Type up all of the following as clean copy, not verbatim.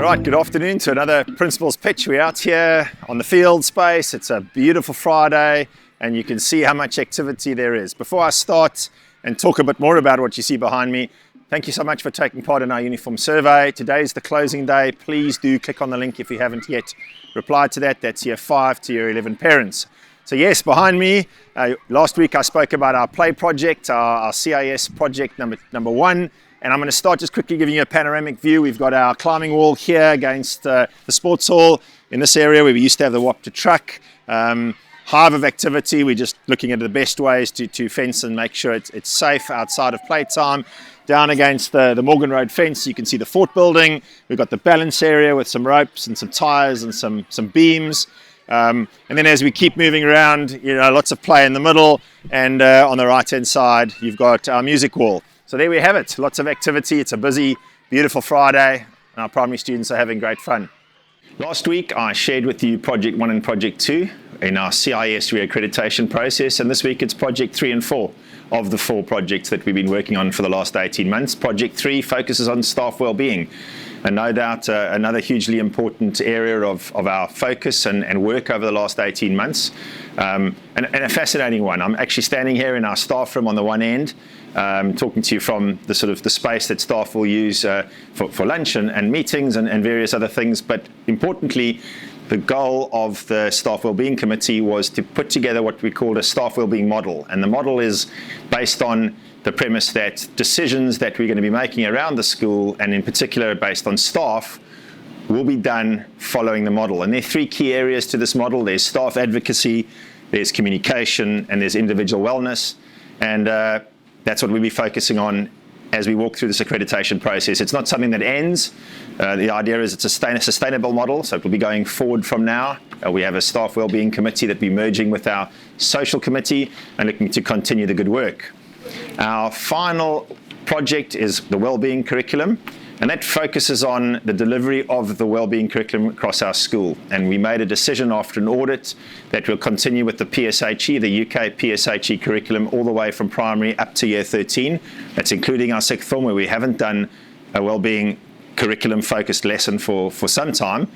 Right, good afternoon to another Principal's Pitch. We're out here on the field space. It's a beautiful Friday and you can see how much activity there is. Before I start and talk a bit more about what you see behind me, thank you so much for taking part in our uniform survey. Today is the closing day. Please do click on the link if you haven't yet replied to that. That's year 5 to year 11 parents. So yes, behind me, last week I spoke about our play project, our CIS project number 1. And I'm going to start just quickly giving you a panoramic view. We've got our climbing wall here against the sports hall in this area where we used to have the Wapta truck. Hive of activity. We're just looking at the best ways to fence and make sure it's safe outside of playtime. Down against the Morgan Road fence, you can see the fort building. We've got the balance area with some ropes and some tires and some beams. And then as we keep moving around, lots of play in the middle. And on the right-hand side, you've got our music wall. So there we have it, lots of activity. It's a busy, beautiful Friday. Our primary students are having great fun. Last week, I shared with you Project 1 and Project 2 in our CIS reaccreditation process. And this week, it's Project 3 and 4 of the 4 projects that we've been working on for the last 18 months. Project 3 focuses on staff well-being. And no doubt, another hugely important area of our focus and work over the last 18 months. And a fascinating one. I'm actually standing here in our staff room on the one end, talking to you from the space that staff will use for lunch and meetings and various other things. But importantly, the goal of the Staff Wellbeing Committee was to put together what we called a staff wellbeing model. And the model is based on the premise that decisions that we're going to be making around the school, and in particular based on staff, will be done following the model. And there are 3 key areas to this model. There's staff advocacy, there's communication, and there's individual wellness. And that's what we'll be focusing on as we walk through this accreditation process. It's not something that ends. The idea is it's a sustainable model, so it will be going forward from now. We have a Staff Wellbeing Committee that will be merging with our Social Committee and looking to continue the good work. Our final project is the Wellbeing Curriculum, and that focuses on the delivery of the Wellbeing Curriculum across our school. And we made a decision after an audit that we'll continue with the PSHE, the UK PSHE curriculum, all the way from primary up to year 13. That's including our 6th form, where we haven't done a Wellbeing Curriculum focused lesson for some time.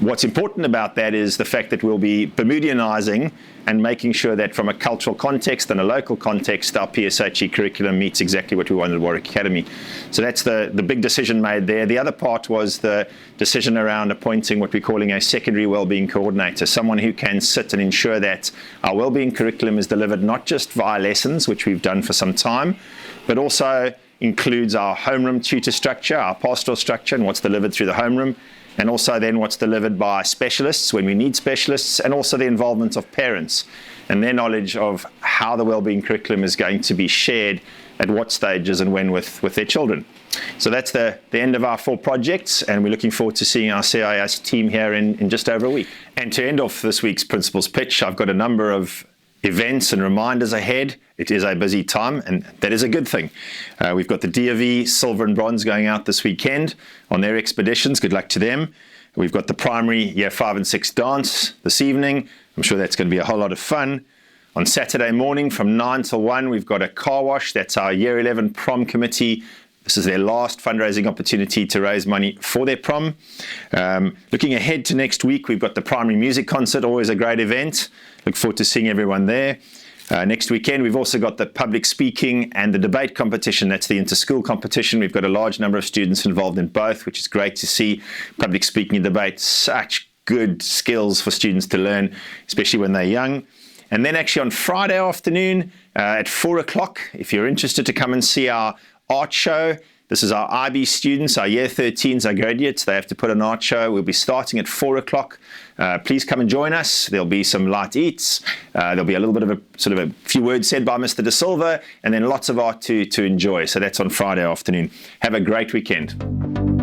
What's important about that is the fact that we'll be Bermudianizing and making sure that from a cultural context and a local context, our PSHE curriculum meets exactly what we want at Warwick Academy. So that's the big decision made there. The other part was the decision around appointing what we're calling a secondary wellbeing coordinator, someone who can sit and ensure that our wellbeing curriculum is delivered not just via lessons, which we've done for some time, but also includes our homeroom tutor structure, our pastoral structure, and what's delivered through the homeroom. And also then what's delivered by specialists when we need specialists, and also the involvement of parents and their knowledge of how the wellbeing curriculum is going to be shared at what stages and when with their children. So that's the end of our 4 projects, and we're looking forward to seeing our CIS team here in just over a week. And to end off this week's Principal's Pitch, I've got a number of events and reminders ahead. It is a busy time, and that is a good thing. We've got the DOV Silver and Bronze going out this weekend on their expeditions. Good luck to them. We've got the primary year 5 and 6 dance this evening. I'm sure that's going to be a whole lot of fun. On Saturday morning from 9 till 1, we've got a car wash. That's our year 11 prom committee. This is their last fundraising opportunity to raise money for their prom. Looking ahead to next week, we've got the primary music concert, always a great event. Look forward to seeing everyone there. Next weekend, we've also got the public speaking and the debate competition. That's the inter-school competition. We've got a large number of students involved in both, which is great to see. Public speaking and debate, such good skills for students to learn, especially when they're young. And then actually on Friday afternoon at 4 o'clock, if you're interested to come and see our art show. This is our IB students, our year 13s, our graduates. They have to put an art show. We'll be starting at 4 o'clock. Please come and join us. There'll be some light eats. There'll be a little bit of a few words said by Mr. De Silva, and then lots of art to enjoy. So that's on Friday afternoon. Have a great weekend.